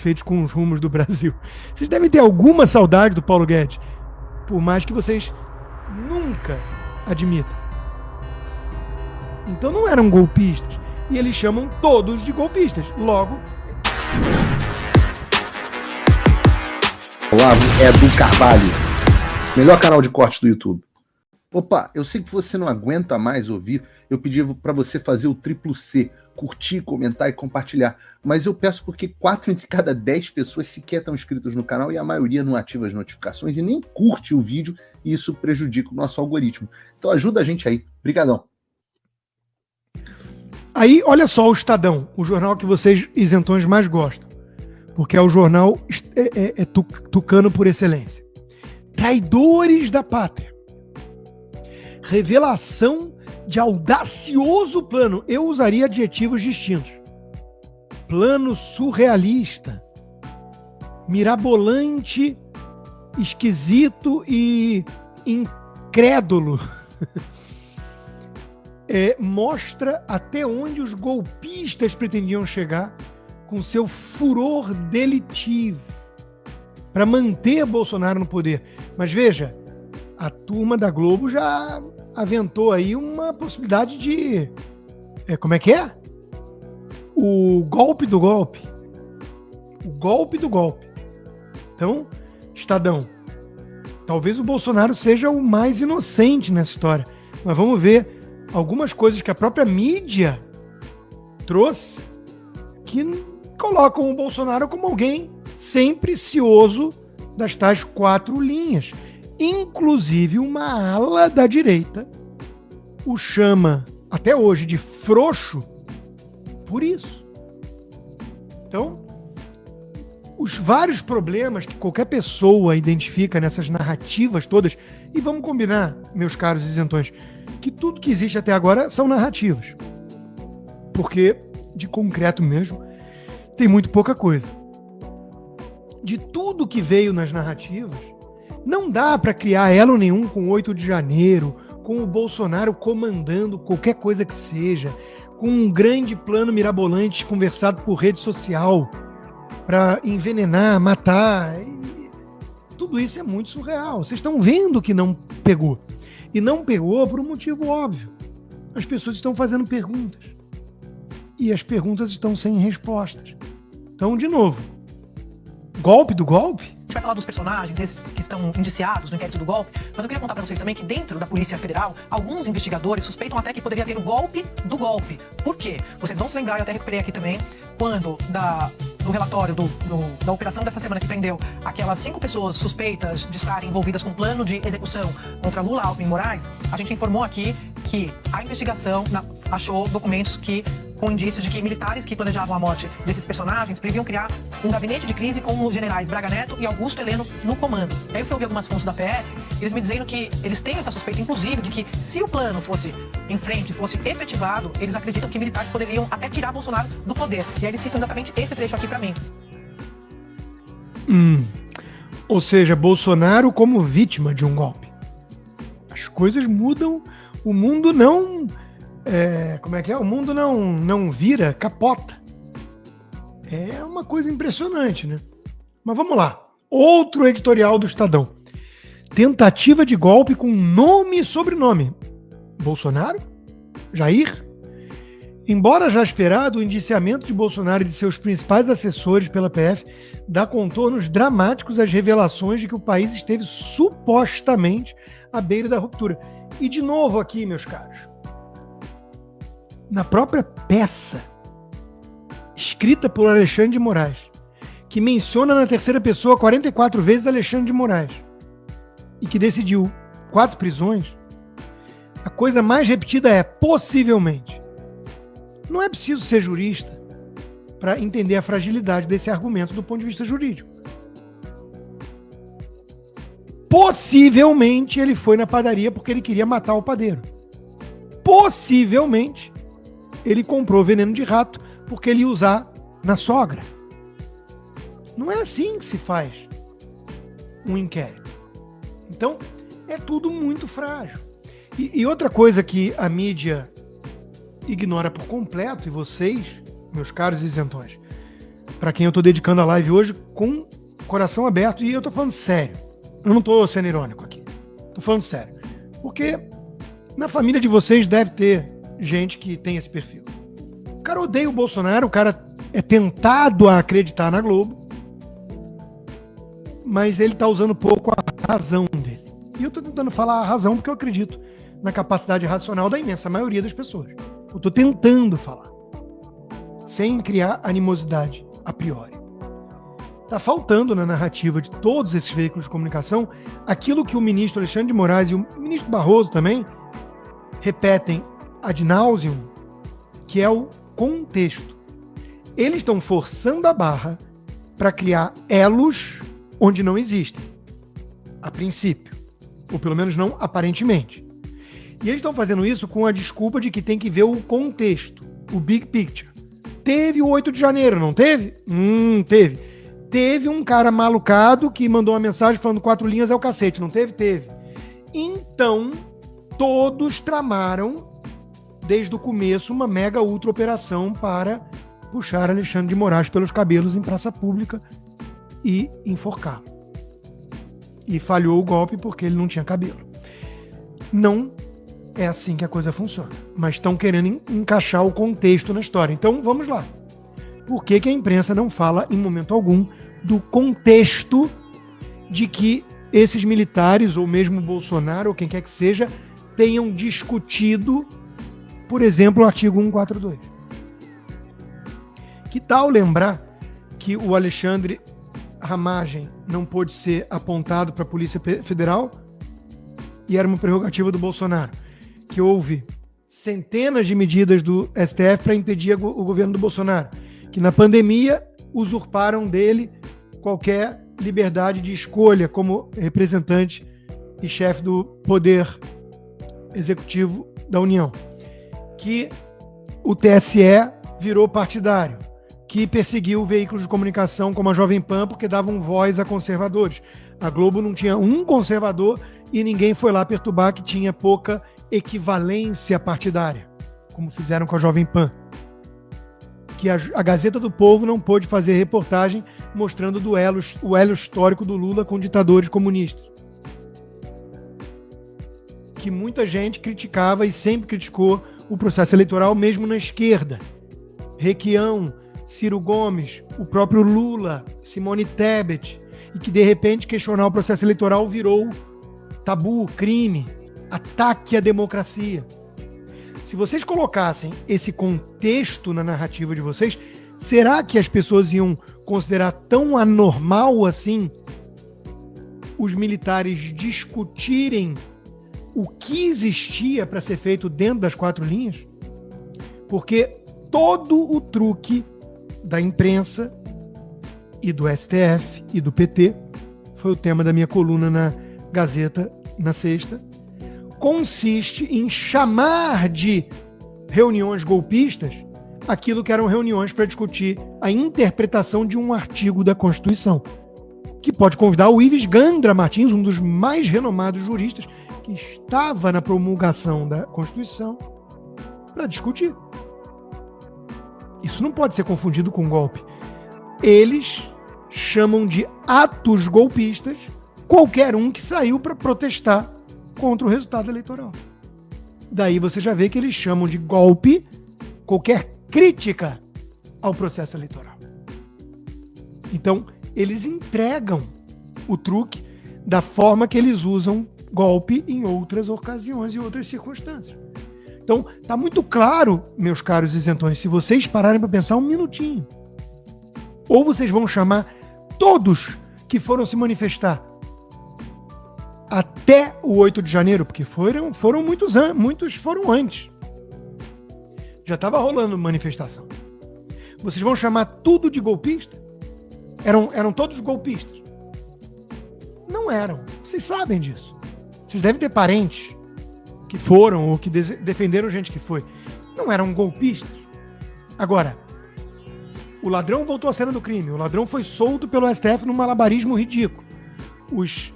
satisfeitos com os rumos do Brasil. Vocês devem ter alguma saudade do Paulo Guedes, por mais que vocês nunca admitam. Então não eram golpistas. E eles chamam todos de golpistas. Logo... Olavo é do Carvalho, melhor canal de corte do YouTube. Opa, eu sei que você não aguenta mais ouvir, eu pedi para você fazer o triplo C, curtir, comentar e compartilhar, mas eu peço porque 4 entre cada 10 pessoas sequer estão inscritas no canal e a maioria não ativa as notificações e nem curte o vídeo e isso prejudica o nosso algoritmo. Então ajuda a gente aí, brigadão. Aí, olha só o Estadão, o jornal que vocês isentões mais gostam, porque é o jornal tucano por excelência. Traidores da pátria. Revelação de audacioso plano. Eu usaria adjetivos distintos. Plano surrealista, mirabolante, esquisito e incrédulo. Mostra até onde os golpistas pretendiam chegar com seu furor delitivo para manter Bolsonaro no poder. Mas veja, a turma da Globo já aventou aí uma possibilidade de... como é que é? O golpe do golpe. O golpe do golpe. Então, Estadão, talvez o Bolsonaro seja o mais inocente nessa história. Mas vamos ver algumas coisas que a própria mídia trouxe que colocam o Bolsonaro como alguém sempre cioso das tais 4 linhas. Inclusive uma ala da direita o chama até hoje de frouxo por isso. Então, os vários problemas que qualquer pessoa identifica nessas narrativas todas, e vamos combinar, meus caros isentões, que tudo que existe até agora são narrativas. Porque, de concreto mesmo, tem muito pouca coisa. De tudo que veio nas narrativas, não dá para criar elo nenhum com 8 de janeiro, com o Bolsonaro comandando qualquer coisa que seja, com um grande plano mirabolante conversado por rede social para envenenar, matar. Tudo isso é muito surreal. Vocês estão vendo que não pegou. E não pegou por um motivo óbvio. As pessoas estão fazendo perguntas. E as perguntas estão sem respostas. Então, de novo, golpe do golpe? A gente vai falar dos personagens, esses que estão indiciados no inquérito do golpe, mas eu queria contar pra vocês também que dentro da Polícia Federal, alguns investigadores suspeitam até que poderia ter o golpe do golpe. Por quê? Vocês vão se lembrar, eu até recuperei aqui também, quando do relatório da operação dessa semana que prendeu aquelas 5 pessoas suspeitas de estarem envolvidas com plano de execução contra Lula, Alckmin e Moraes, a gente informou aqui que a investigação achou documentos com indícios de que militares que planejavam a morte desses personagens previam criar um gabinete de crise com os generais Braga Neto e Augusto Heleno no comando. E aí eu fui ouvir algumas fontes da PF, eles me dizendo que eles têm essa suspeita, inclusive, de que se o plano fosse em frente, fosse efetivado, eles acreditam que militares poderiam até tirar Bolsonaro do poder. E aí eles citam exatamente esse trecho aqui pra mim. Ou seja, Bolsonaro como vítima de um golpe. As coisas mudam, o mundo não... como é que é? O mundo não vira, capota. É uma coisa impressionante, né? Mas vamos lá. Outro editorial do Estadão. Tentativa de golpe com nome e sobrenome. Bolsonaro? Jair? Embora já esperado, o indiciamento de Bolsonaro e de seus principais assessores pela PF dá contornos dramáticos às revelações de que o país esteve supostamente à beira da ruptura. E de novo aqui, meus caros, na própria peça escrita por Alexandre de Moraes, que menciona na terceira pessoa 44 vezes Alexandre de Moraes e que decidiu 4 prisões, a coisa mais repetida é possivelmente. Não é preciso ser jurista para entender a fragilidade desse argumento do ponto de vista jurídico. Possivelmente ele foi na padaria porque ele queria matar o padeiro. Possivelmente ele comprou veneno de rato porque ele ia usar na sogra. Não é assim que se faz um inquérito. Então, é tudo muito frágil. E outra coisa que a mídia ignora por completo, e vocês, meus caros isentões, para quem eu tô dedicando a live hoje, com coração aberto, e eu tô falando sério. Eu não tô sendo irônico aqui. Tô falando sério. Porque na família de vocês deve ter gente que tem esse perfil. O cara odeia o Bolsonaro, o cara é tentado a acreditar na Globo, mas ele tá usando pouco a razão dele. E eu tô tentando falar a razão porque eu acredito na capacidade racional da imensa maioria das pessoas. Eu tô tentando falar, sem criar animosidade a priori. Tá faltando na narrativa de todos esses veículos de comunicação aquilo que o ministro Alexandre de Moraes e o ministro Barroso também repetem ad nauseam, que é o contexto. Eles estão forçando a barra para criar elos onde não existem, a princípio, ou pelo menos não aparentemente. E eles estão fazendo isso com a desculpa de que tem que ver o contexto, o big picture. Teve o 8 de janeiro, não teve? Teve. Teve um cara malucado que mandou uma mensagem falando 4 linhas é o cacete, não teve? Teve. Então, todos tramaram, desde o começo, uma mega ultra operação para puxar Alexandre de Moraes pelos cabelos em praça pública e enforcá-lo. E falhou o golpe porque ele não tinha cabelo. Não é assim que a coisa funciona. Mas estão querendo encaixar o contexto na história. Então, vamos lá. Por que a imprensa não fala, em momento algum, do contexto de que esses militares, ou mesmo Bolsonaro, ou quem quer que seja, tenham discutido, por exemplo, o artigo 142? Que tal lembrar que o Alexandre Ramagem não pôde ser apontado para a Polícia Federal e era uma prerrogativa do Bolsonaro? Que houve centenas de medidas do STF para impedir o governo do Bolsonaro, que na pandemia usurparam dele qualquer liberdade de escolha como representante e chefe do Poder Executivo da União, que o TSE virou partidário, que perseguiu veículos de comunicação como a Jovem Pan porque davam voz a conservadores. A Globo não tinha um conservador e ninguém foi lá perturbar, que tinha pouca equivalência partidária, como fizeram com a Jovem Pan. Que a Gazeta do Povo não pôde fazer reportagem mostrando o elo histórico do Lula com ditadores comunistas. Que muita gente criticava e sempre criticou o processo eleitoral, mesmo na esquerda. Requião, Ciro Gomes, o próprio Lula, Simone Tebet, e que de repente questionar o processo eleitoral virou tabu, crime, ataque à democracia. Se vocês colocassem esse contexto na narrativa de vocês, será que as pessoas iam considerar tão anormal assim os militares discutirem o que existia para ser feito dentro das 4 linhas? Porque todo o truque da imprensa e do STF e do PT, foi o tema da minha coluna na Gazeta na sexta, consiste em chamar de reuniões golpistas aquilo que eram reuniões para discutir a interpretação de um artigo da Constituição, que pode convidar o Ives Gandra Martins, um dos mais renomados juristas, que estava na promulgação da Constituição, para discutir. Isso não pode ser confundido com golpe. Eles chamam de atos golpistas qualquer um que saiu para protestar contra o resultado eleitoral. Daí você já vê que eles chamam de golpe qualquer crítica ao processo eleitoral. Então, eles entregam o truque da forma que eles usam golpe em outras ocasiões e outras circunstâncias. Então, tá muito claro, meus caros isentões, se vocês pararem para pensar um minutinho. Ou vocês vão chamar todos que foram se manifestar até o 8 de janeiro, porque foram muitos foram antes. Já estava rolando manifestação. Vocês vão chamar tudo de golpista? Eram todos golpistas? Não eram. Vocês sabem disso. Vocês devem ter parentes que foram ou que defenderam gente que foi. Não eram golpistas. Agora, o ladrão voltou à cena do crime. O ladrão foi solto pelo STF num malabarismo ridículo. Os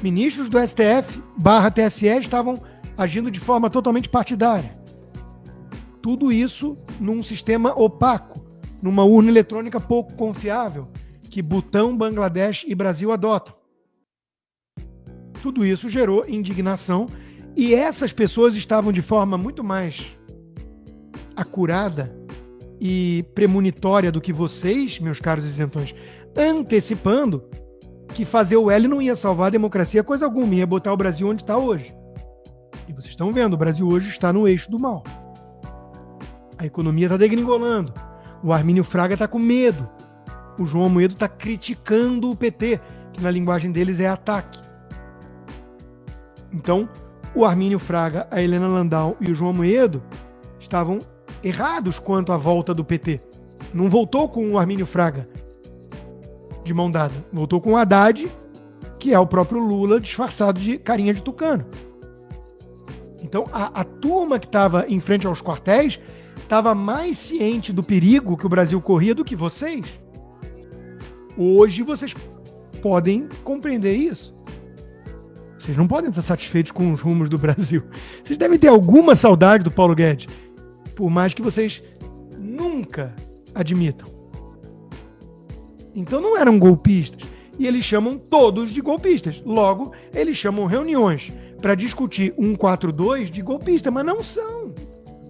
ministros do STF/TSE estavam agindo de forma totalmente partidária. Tudo isso num sistema opaco, numa urna eletrônica pouco confiável que Butão, Bangladesh e Brasil adotam. Tudo isso gerou indignação e essas pessoas estavam de forma muito mais acurada e premonitória do que vocês, meus caros isentões, antecipando que fazer o L não ia salvar a democracia coisa alguma, ia botar o Brasil onde está hoje. E vocês estão vendo, o Brasil hoje está no eixo do mal. A economia está degringolando. O Armínio Fraga está com medo. O João Amoedo está criticando o PT, que na linguagem deles é ataque. Então, o Armínio Fraga, a Helena Landau e o João Amoedo estavam errados quanto à volta do PT. Não voltou com o Armínio Fraga de mão dada. Voltou com o Haddad, que é o próprio Lula disfarçado de carinha de tucano. Então, a turma que estava em frente aos quartéis estava mais ciente do perigo que o Brasil corria do que vocês. Hoje vocês podem compreender isso. Vocês não podem estar satisfeitos com os rumos do Brasil. Vocês devem ter alguma saudade do Paulo Guedes, por mais que vocês nunca admitam. Então não eram golpistas. E eles chamam todos de golpistas. Logo, eles chamam reuniões para discutir 142 de golpista, mas não são.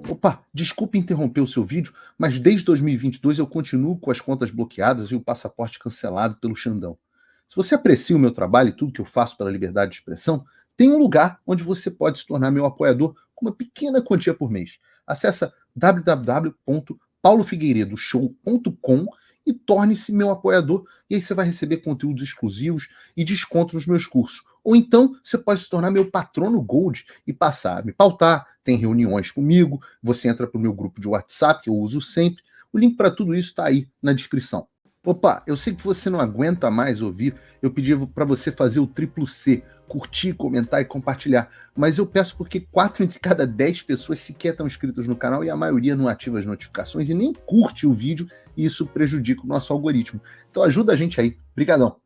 Opa, desculpe interromper o seu vídeo, mas desde 2022 eu continuo com as contas bloqueadas e o passaporte cancelado pelo Xandão. Se você aprecia o meu trabalho e tudo que eu faço pela liberdade de expressão, tem um lugar onde você pode se tornar meu apoiador com uma pequena quantia por mês. Acesse www.paulofigueiredoshow.com e torne-se meu apoiador, e aí você vai receber conteúdos exclusivos e desconto nos meus cursos. Ou então, você pode se tornar meu patrono Gold e passar a me pautar, tem reuniões comigo, você entra para o meu grupo de WhatsApp, que eu uso sempre. O link para tudo isso está aí na descrição. Opa, eu sei que você não aguenta mais ouvir, eu pedi para você fazer o triplo C, curtir, comentar e compartilhar, mas eu peço porque 4 entre cada 10 pessoas sequer estão inscritas no canal e a maioria não ativa as notificações e nem curte o vídeo, e isso prejudica o nosso algoritmo. Então ajuda a gente aí. Obrigadão.